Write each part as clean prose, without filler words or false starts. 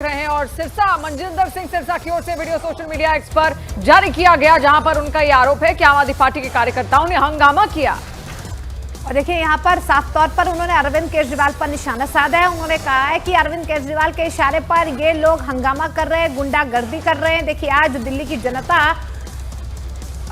रहे हैं और सिरसा मनजिंदर सिंह सिरसा की ओर से वीडियो सोशल मीडिया एक्स पर जारी किया गया, जहां पर उनका यह आरोप है कि आम आदमी पार्टी के कार्यकर्ताओं ने हंगामा किया। और देखिए यहाँ पर साफ तौर पर उन्होंने अरविंद केजरीवाल पर निशाना साधा है। उन्होंने कहा है कि अरविंद केजरीवाल के इशारे पर ये लोग हंगामा कर रहे हैं, गुंडागर्दी कर रहे हैं। देखिए आज दिल्ली की जनता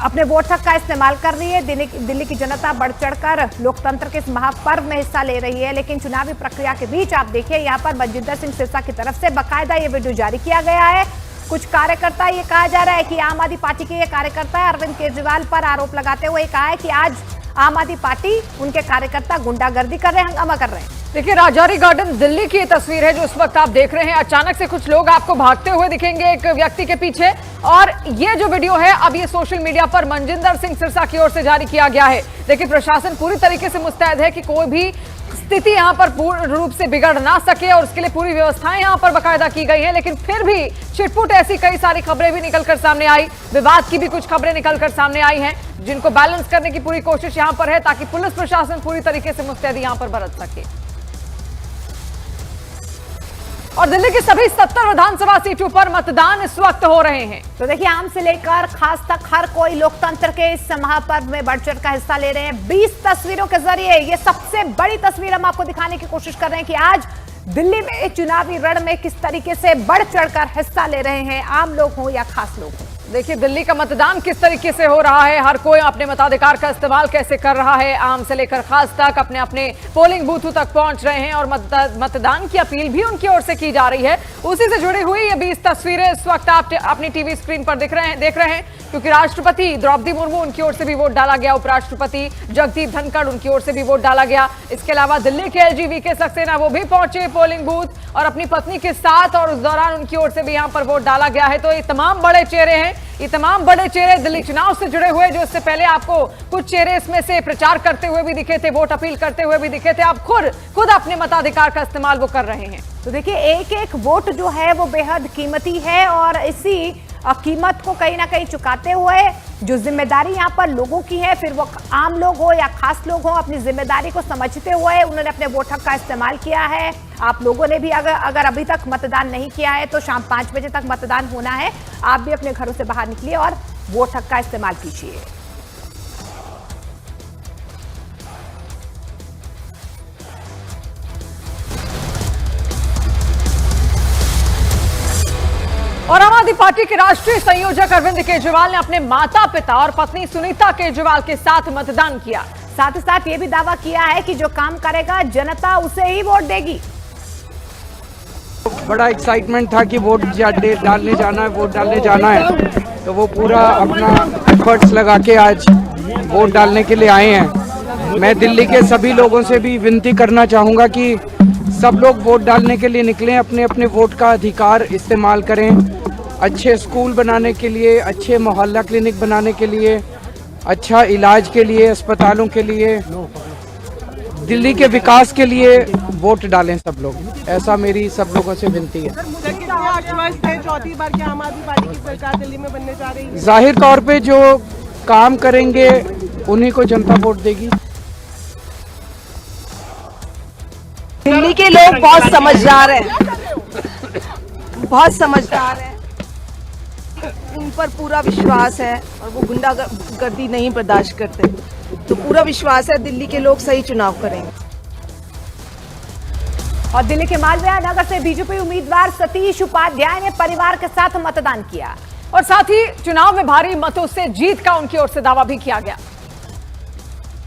अपने वोट हक का इस्तेमाल कर रही है। दिल्ली की जनता बढ़ चढ़कर लोकतंत्र के इस महापर्व में हिस्सा ले रही है। लेकिन चुनावी प्रक्रिया के बीच आप देखिए यहाँ पर मनजिंदर सिंह सिरसा की तरफ से बाकायदा ये वीडियो जारी किया गया है। कुछ कार्यकर्ता, ये कहा जा रहा है कि आम आदमी पार्टी के ये कार्यकर्ता अरविंद केजरीवाल पर आरोप लगाते हुए कहा है कि आज आम आदमी पार्टी, उनके कार्यकर्ता गुंडागर्दी कर रहे हैं, हंगामा कर रहे हैं। देखिए राजौरी गार्डन दिल्ली की तस्वीर है जो इस वक्त आप देख रहे हैं। अचानक से कुछ लोग आपको भागते हुए दिखेंगे एक व्यक्ति के पीछे, और ये जो वीडियो है अब ये सोशल मीडिया पर मनजिंदर सिंह सिरसा की ओर से जारी किया गया है। देखिए प्रशासन पूरी तरीके से मुस्तैद है कि कोई भी स्थिति यहां पर पूर्ण रूप से बिगड़ ना सके और उसके लिए पूरी व्यवस्थाएं यहां पर बाकायदा की गई हैं। लेकिन फिर भी छिटपुट ऐसी कई सारी खबरें भी निकलकर सामने आई, विवाद की भी कुछ खबरें निकलकर सामने आई हैं, जिनको बैलेंस करने की पूरी कोशिश यहां पर है ताकि पुलिस प्रशासन पूरी तरीके से मुस्तैदी यहां पर बरत सके। और दिल्ली की सभी 70 विधानसभा सीटों पर मतदान इस वक्त हो रहे हैं। तो देखिए आम से लेकर खास तक हर कोई लोकतंत्र के इस महापर्व में बढ़ चढ़ का हिस्सा ले रहे हैं। 20 तस्वीरों के जरिए ये सबसे बड़ी तस्वीर हम आपको दिखाने की कोशिश कर रहे हैं कि आज दिल्ली में चुनावी रण में किस तरीके से बढ़ चढ़कर हिस्सा ले रहे हैं आम लोग हो या खास लोग हो। देखिए दिल्ली का मतदान किस तरीके से हो रहा है, हर कोई अपने मताधिकार का इस्तेमाल कैसे कर रहा है, आम से लेकर खास तक अपने अपने पोलिंग बूथों तक पहुंच रहे हैं और मतदान की अपील भी उनकी ओर से की जा रही है। उसी से जुड़ी हुई ये 20 तस्वीरें इस वक्त आप अपनी टीवी स्क्रीन पर देख रहे हैं क्योंकि राष्ट्रपति द्रौपदी मुर्मू, उनकी ओर से भी वोट डाला गया, उपराष्ट्रपति जगदीप धनखड़, उनकी ओर से भी वोट डाला गया। इसके अलावा दिल्ली के एलजी वीके सक्सेना, वो भी पहुंचे पोलिंग बूथ और अपनी पत्नी के साथ, और उस दौरान उनकी ओर से भी यहां पर वोट डाला गया है। तो ये तमाम बड़े चेहरे हैं, ये तमाम बड़े चेहरे दिल्ली चुनाव से जुड़े हुए, जो इससे पहले आपको कुछ चेहरे इसमें से प्रचार करते हुए भी दिखे थे, वोट अपील करते हुए भी दिखे थे, आप खुद अपने मताधिकार का इस्तेमाल वो कर रहे हैं। तो देखिए एक एक वोट जो है वो बेहद कीमती है और इसी कीमत को कहीं ना कहीं चुकाते हुए जो जिम्मेदारी यहाँ पर लोगों की है, फिर वो आम लोग हो या खास लोग हो, अपनी जिम्मेदारी को समझते हुए उन्होंने अपने वोट हक का इस्तेमाल किया है। आप लोगों ने भी अगर अभी तक मतदान नहीं किया है तो शाम 5 बजे तक मतदान होना है। आप भी अपने घरों से बाहर निकलिए और वोट हक का इस्तेमाल कीजिए। और आम आदमी पार्टी के राष्ट्रीय संयोजक अरविंद केजरीवाल ने अपने माता पिता और पत्नी सुनीता केजरीवाल के साथ मतदान किया। साथ ही साथ ये भी दावा किया है कि जो काम करेगा जनता उसे ही वोट देगी। बड़ा एक्साइटमेंट था कि वोट डालने जाना है, वोट डालने जाना है, तो वो पूरा अपना एफर्ट्स लगा के आज वोट डालने के लिए आए हैं। मैं दिल्ली के सभी लोगों से भी विनती करना चाहूँगा कि सब लोग वोट डालने के लिए निकलें, अपने अपने वोट का अधिकार इस्तेमाल करें। अच्छे स्कूल बनाने के लिए, अच्छे मोहल्ला क्लिनिक बनाने के लिए, अच्छा इलाज के लिए, अस्पतालों के लिए, दिल्ली के विकास के लिए वोट डालें सब लोग। ऐसा मेरी सब लोगों से विनती है। चौथी बार क्या आम आदमी पार्टी की सरकार दिल्ली में बनने जा रही है? जाहिर तौर पे जो काम करेंगे उन्हीं को जनता वोट देगी। दिल्ली के लोग बहुत समझदार हैं, बहुत समझदार हैं, उन पर पूरा विश्वास है और वो गुंडागर्दी नहीं बर्दाश्त करते। तो पूरा विश्वास है दिल्ली के लोग सही चुनाव करेंगे। और दिल्ली के मालवीय नगर से बीजेपी उम्मीदवार सतीश उपाध्याय ने परिवार के साथ मतदान किया और साथ ही चुनाव में भारी मतों से जीत का उनकी ओर से दावा भी किया गया।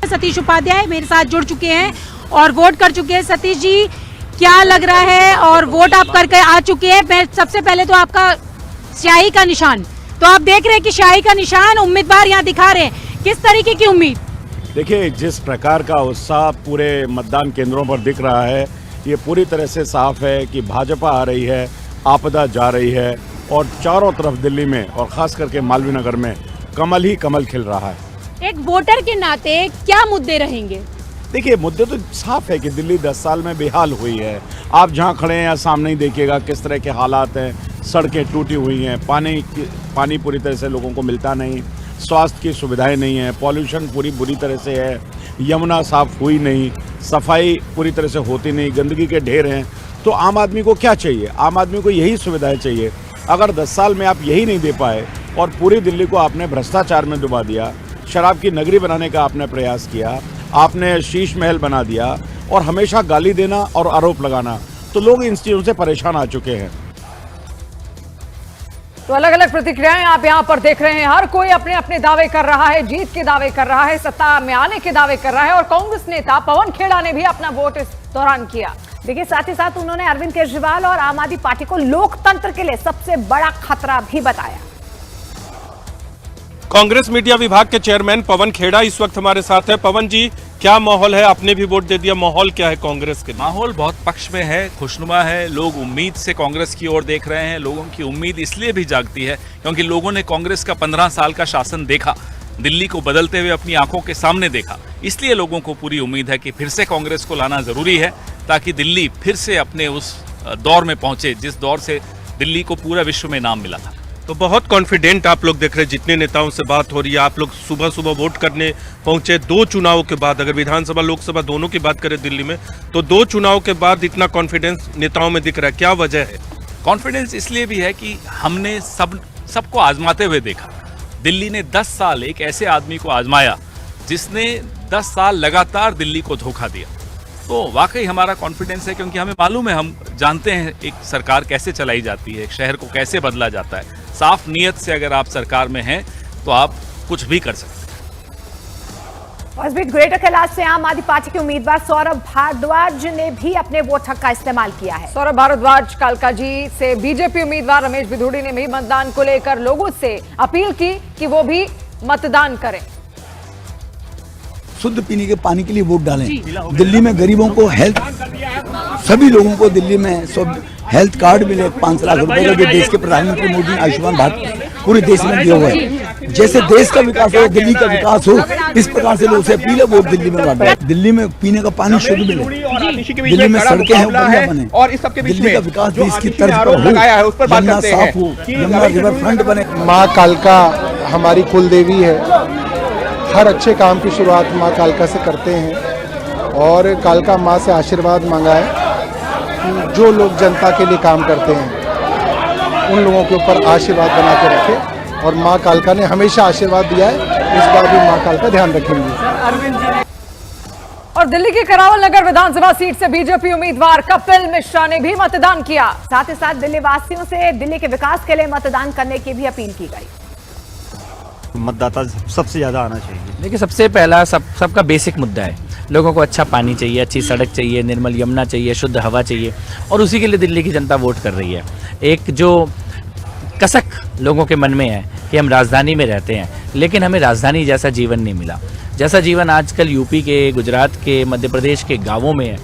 सतीश उपाध्याय मेरे साथ जुड़ चुके हैं और वोट कर चुके हैं। सतीश जी, क्या लग रहा है और वोट आप करके आ चुके हैं? मैं सबसे पहले तो आपका स्याही का निशान, तो आप देख रहे हैं कि स्याही का निशान उम्मीदवार यहाँ दिखा रहे हैं, किस तरीके की उम्मीद? देखिए जिस प्रकार का उत्साह पूरे मतदान केंद्रों पर दिख रहा है, ये पूरी तरह से साफ है कि भाजपा आ रही है, आपदा जा रही है और चारों तरफ दिल्ली में और खास करके मालवीय नगर में कमल ही कमल खिल रहा है। एक वोटर के नाते क्या मुद्दे रहेंगे? देखिए मुद्दे तो साफ है कि दिल्ली 10 साल में बेहाल हुई है। आप जहां खड़े हैं या सामने ही देखिएगा किस तरह के हालात हैं। सड़कें टूटी हुई हैं, पानी पूरी तरह से लोगों को मिलता नहीं, स्वास्थ्य की सुविधाएं नहीं है, पॉल्यूशन पूरी बुरी तरह से है, यमुना साफ हुई नहीं, सफाई पूरी तरह से होती नहीं, गंदगी के ढेर हैं। तो आम आदमी को क्या चाहिए? आम आदमी को यही सुविधाएं चाहिए। अगर 10 साल में आप यही नहीं दे पाए और पूरी दिल्ली को आपने भ्रष्टाचार में डुबा दिया, शराब की नगरी बनाने का आपने प्रयास किया, आपने शीश महल बना दिया और हमेशा गाली देना और आरोप लगाना, तो लोग इन चीज़ों से परेशान आ चुके हैं। तो अलग अलग प्रतिक्रियाएं आप यहां पर देख रहे हैं। हर कोई अपने अपने दावे कर रहा है, जीत के दावे कर रहा है, सत्ता में आने के दावे कर रहा है। और कांग्रेस नेता पवन खेड़ा ने भी अपना वोट इस दौरान किया। देखिए, साथ ही साथ उन्होंने अरविंद केजरीवाल और आम आदमी पार्टी को लोकतंत्र के लिए सबसे बड़ा खतरा भी बताया। कांग्रेस मीडिया विभाग के चेयरमैन पवन खेड़ा इस वक्त हमारे साथ है। पवन जी, क्या माहौल है? आपने भी वोट दे दिया, माहौल क्या है कांग्रेस के? माहौल बहुत पक्ष में है, खुशनुमा है। लोग उम्मीद से कांग्रेस की ओर देख रहे हैं। लोगों की उम्मीद इसलिए भी जागती है क्योंकि लोगों ने कांग्रेस का 15 साल का शासन देखा, दिल्ली को बदलते हुए अपनी आंखों के सामने देखा। इसलिए लोगों को पूरी उम्मीद है कि फिर से कांग्रेस को लाना जरूरी है ताकि दिल्ली फिर से अपने उस दौर में पहुंचे जिस दौर से दिल्ली को पूरा विश्व में नाम मिला था। तो बहुत कॉन्फिडेंट आप लोग दिख रहे हैं, जितने नेताओं से बात हो रही है। आप लोग सुबह सुबह वोट करने पहुंचे 2 चुनाव के बाद। अगर विधानसभा लोकसभा दोनों की बात करें दिल्ली में, तो 2 चुनाव के बाद इतना कॉन्फिडेंस नेताओं में दिख रहा है, क्या वजह है? कॉन्फिडेंस इसलिए भी है कि हमने सबको आजमाते हुए देखा। दिल्ली ने 10 साल एक ऐसे आदमी को आजमाया जिसने 10 साल लगातार दिल्ली को धोखा दिया। तो वाकई हमारा कॉन्फिडेंस है क्योंकि हमें मालूम है, हम जानते हैं एक सरकार कैसे चलाई जाती है, एक शहर को कैसे बदला जाता है। साफ नीयत से अगर आप सरकार में हैं तो आप कुछ भी कर सकते हैं। इस बीच ग्रेटर कैलाश से आम आदमी पार्टी के उम्मीदवार सौरभ भारद्वाज ने भी अपने वोट हक का इस्तेमाल किया है। सौरभ भारद्वाज कालकाजी से बीजेपी उम्मीदवार रमेश बिधूड़ी ने भी मतदान को लेकर लोगों से अपील की कि वो भी मतदान करें। शुद्ध पीने के पानी के लिए वोट डालें। दिल्ली में गरीबों को हेल्थ, सभी लोगों को दिल्ली में सब हेल्थ कार्ड मिले 5 लाख रुपए का, जो देश के प्रधानमंत्री मोदी ने आयुष्मान भारत पूरे देश में दिया हुआ है। जैसे देश का विकास हो, दिल्ली का विकास हो, इस प्रकार से लोगों से अपील है वोट दिल्ली में बांटें। दिल्ली में पीने का पानी शुद्ध मिले, दिल्ली में सड़कें हैं बढ़िया बने, और इस सबके बीच दिल्ली का विकास देश की तर्ज पर हो, यमुना साफ हो, यमुना रिवर फ्रंट बने। माँ कालका हमारी कुल देवी है। हर अच्छे काम की शुरुआत माँ कालका से करते हैं और कालका माँ से आशीर्वाद मांगा है कि जो लोग जनता के लिए काम करते हैं उन लोगों के ऊपर आशीर्वाद बना के रखे, और माँ कालका ने हमेशा आशीर्वाद दिया है, इस बार भी माँ कालका ध्यान रखेंगे। और दिल्ली की करावल नगर विधानसभा सीट से बीजेपी उम्मीदवार कपिल मिश्रा ने भी मतदान किया। साथ ही साथ दिल्ली वासियों से दिल्ली के विकास के लिए मतदान करने की भी अपील की गई। मतदाता सबसे ज़्यादा आना चाहिए। देखिए, सबसे पहला सबका बेसिक मुद्दा है, लोगों को अच्छा पानी चाहिए, अच्छी सड़क चाहिए, निर्मल यमुना चाहिए, शुद्ध हवा चाहिए, और उसी के लिए दिल्ली की जनता वोट कर रही है। एक जो कसक लोगों के मन में है कि हम राजधानी में रहते हैं, लेकिन हमें राजधानी जैसा जीवन नहीं मिला, जैसा जीवन आजकल यूपी के, गुजरात के, मध्य प्रदेश के गाँवों में है,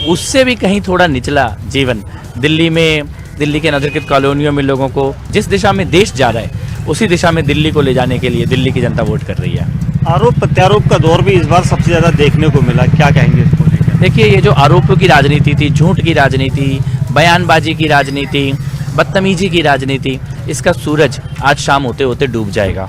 उससे भी कहीं थोड़ा निचला जीवन दिल्ली में, दिल्ली के अनधिकृत कॉलोनियों में लोगों को जिस दिशा में देश जा रहा है उसी दिशा में दिल्ली को ले जाने के लिए दिल्ली की जनता वोट कर रही है। आरोप प्रत्यारोप का दौर भी इस बार सबसे ज़्यादा देखने को मिला, क्या कहेंगे इसको लेकर? देखिए, ये जो आरोपों की राजनीति थी, झूठ की राजनीति, बयानबाजी की राजनीति, बदतमीजी की राजनीति, इसका सूरज आज शाम होते होते डूब जाएगा।